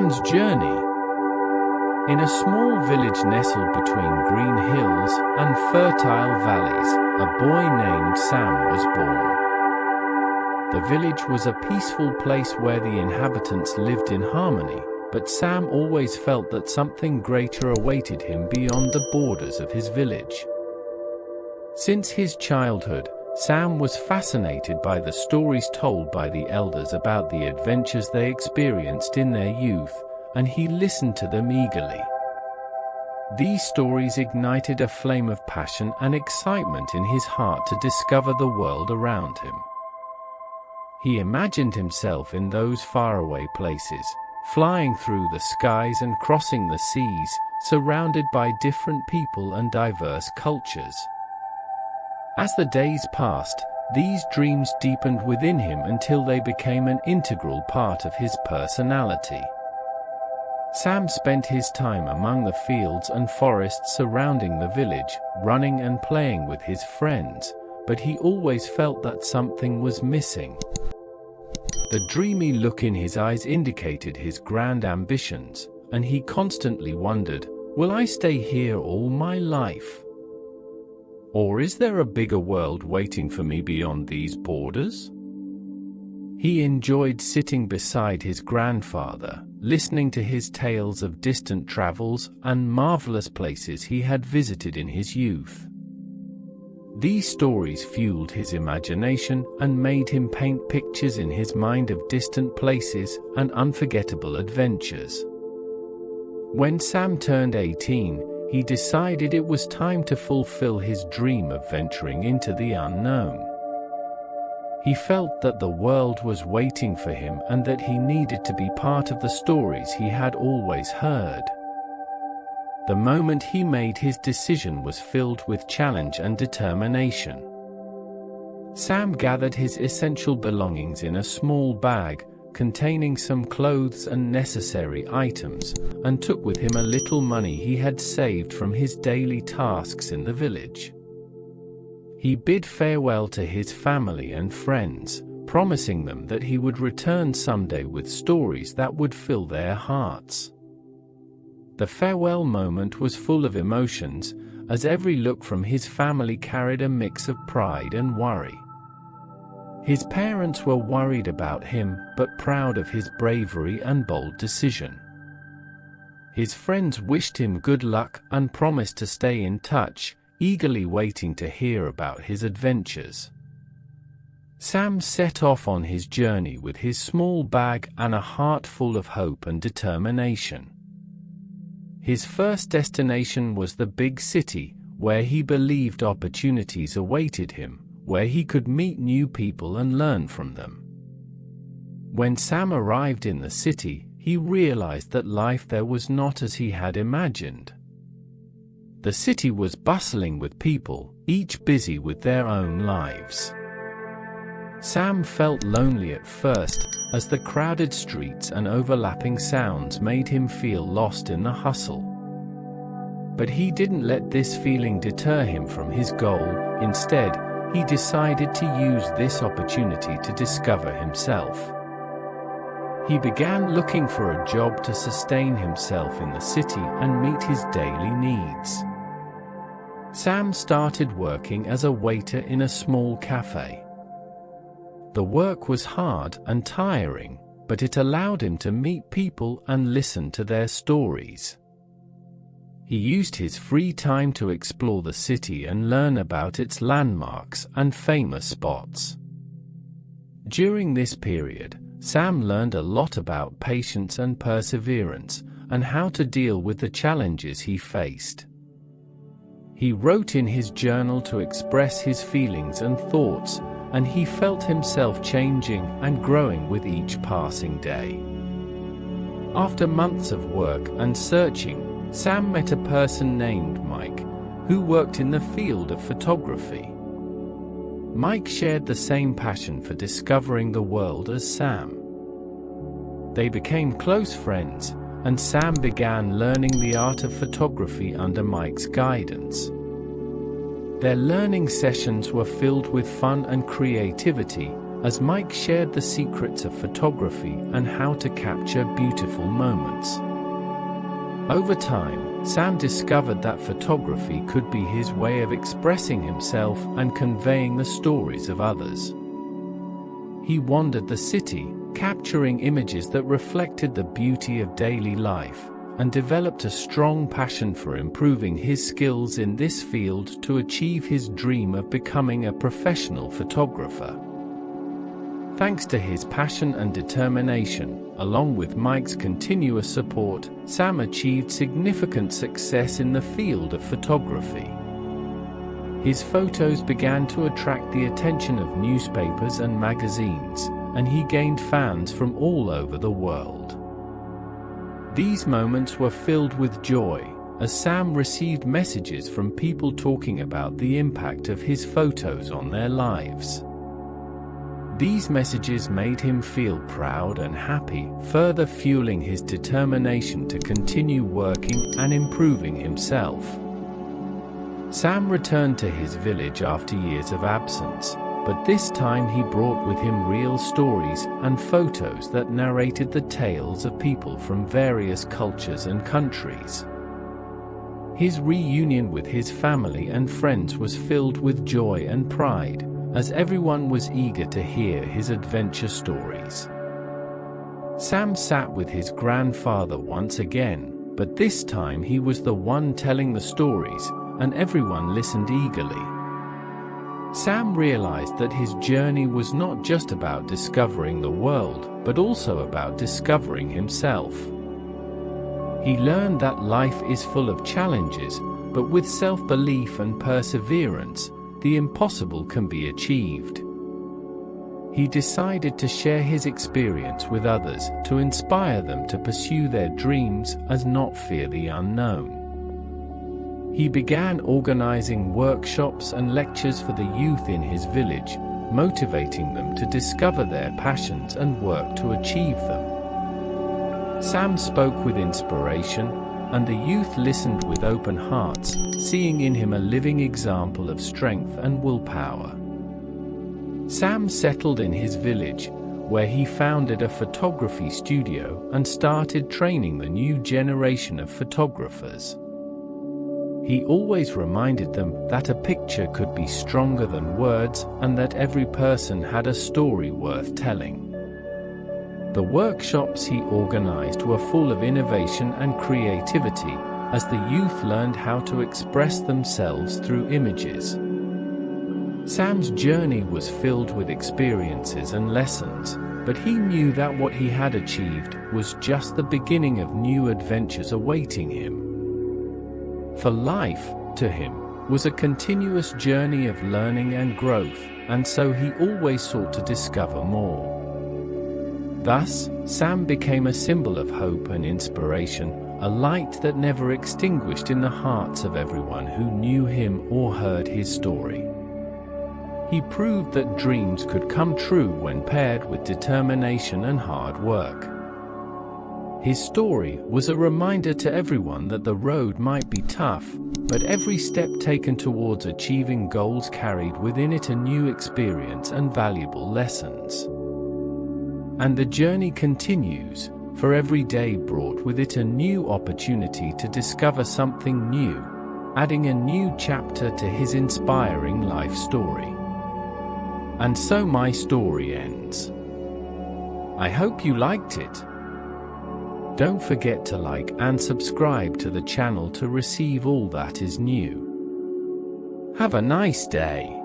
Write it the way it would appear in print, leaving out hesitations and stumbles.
Sam's journey. In a small village nestled between green hills and fertile valleys, a boy named Sam was born. The village was a peaceful place where the inhabitants lived in harmony, but Sam always felt that something greater awaited him beyond the borders of his village. Since his childhood, Sam was fascinated by the stories told by the elders about the adventures they experienced in their youth, and he listened to them eagerly. These stories ignited a flame of passion and excitement in his heart to discover the world around him. He imagined himself in those faraway places, flying through the skies and crossing the seas, surrounded by different people and diverse cultures. As the days passed, these dreams deepened within him until they became an integral part of his personality. Sam spent his time among the fields and forests surrounding the village, running and playing with his friends, but he always felt that something was missing. The dreamy look in his eyes indicated his grand ambitions, and he constantly wondered, will I stay here all my life? Or is there a bigger world waiting for me beyond these borders? He enjoyed sitting beside his grandfather, listening to his tales of distant travels and marvelous places he had visited in his youth. These stories fueled his imagination and made him paint pictures in his mind of distant places and unforgettable adventures. When Sam turned 18, he decided it was time to fulfill his dream of venturing into the unknown. He felt that the world was waiting for him and that he needed to be part of the stories he had always heard. The moment he made his decision was filled with challenge and determination. Sam gathered his essential belongings in a small bag, containing some clothes and necessary items, and took with him a little money he had saved from his daily tasks in the village. He bid farewell to his family and friends, promising them that he would return someday with stories that would fill their hearts. The farewell moment was full of emotions, as every look from his family carried a mix of pride and worry. His parents were worried about him, but proud of his bravery and bold decision. His friends wished him good luck and promised to stay in touch, eagerly waiting to hear about his adventures. Sam set off on his journey with his small bag and a heart full of hope and determination. His first destination was the big city, where he believed opportunities awaited him, where he could meet new people and learn from them. When Sam arrived in the city, he realized that life there was not as he had imagined. The city was bustling with people, each busy with their own lives. Sam felt lonely at first, as the crowded streets and overlapping sounds made him feel lost in the hustle. But he didn't let this feeling deter him from his goal. Instead, he decided to use this opportunity to discover himself. He began looking for a job to sustain himself in the city and meet his daily needs. Sam started working as a waiter in a small cafe. The work was hard and tiring, but it allowed him to meet people and listen to their stories. He used his free time to explore the city and learn about its landmarks and famous spots. During this period, Sam learned a lot about patience and perseverance, and how to deal with the challenges he faced. He wrote in his journal to express his feelings and thoughts, and he felt himself changing and growing with each passing day. After months of work and searching, Sam met a person named Mike, who worked in the field of photography. Mike shared the same passion for discovering the world as Sam. They became close friends, and Sam began learning the art of photography under Mike's guidance. Their learning sessions were filled with fun and creativity, as Mike shared the secrets of photography and how to capture beautiful moments. Over time, Sam discovered that photography could be his way of expressing himself and conveying the stories of others. He wandered the city, capturing images that reflected the beauty of daily life, and developed a strong passion for improving his skills in this field to achieve his dream of becoming a professional photographer. Thanks to his passion and determination, along with Mike's continuous support, Sam achieved significant success in the field of photography. His photos began to attract the attention of newspapers and magazines, and he gained fans from all over the world. These moments were filled with joy, as Sam received messages from people talking about the impact of his photos on their lives. These messages made him feel proud and happy, further fueling his determination to continue working and improving himself. Sam returned to his village after years of absence, but this time he brought with him real stories and photos that narrated the tales of people from various cultures and countries. His reunion with his family and friends was filled with joy and pride, as everyone was eager to hear his adventure stories. Sam sat with his grandfather once again, but this time he was the one telling the stories, and everyone listened eagerly. Sam realized that his journey was not just about discovering the world, but also about discovering himself. He learned that life is full of challenges, but with self-belief and perseverance, the impossible can be achieved. He decided to share his experience with others to inspire them to pursue their dreams and not fear the unknown. He began organizing workshops and lectures for the youth in his village, motivating them to discover their passions and work to achieve them. Sam spoke with inspiration, and the youth listened with open hearts, seeing in him a living example of strength and willpower. Sam settled in his village, where he founded a photography studio and started training the new generation of photographers. He always reminded them that a picture could be stronger than words and that every person had a story worth telling. The workshops he organized were full of innovation and creativity, as the youth learned how to express themselves through images. Sam's journey was filled with experiences and lessons, but he knew that what he had achieved was just the beginning of new adventures awaiting him. For life, to him, was a continuous journey of learning and growth, and so he always sought to discover more. Thus, Sam became a symbol of hope and inspiration, a light that never extinguished in the hearts of everyone who knew him or heard his story. He proved that dreams could come true when paired with determination and hard work. His story was a reminder to everyone that the road might be tough, but every step taken towards achieving goals carried within it a new experience and valuable lessons. And the journey continues, for every day brought with it a new opportunity to discover something new, adding a new chapter to his inspiring life story. And so my story ends. I hope you liked it. Don't forget to like and subscribe to the channel to receive all that is new. Have a nice day.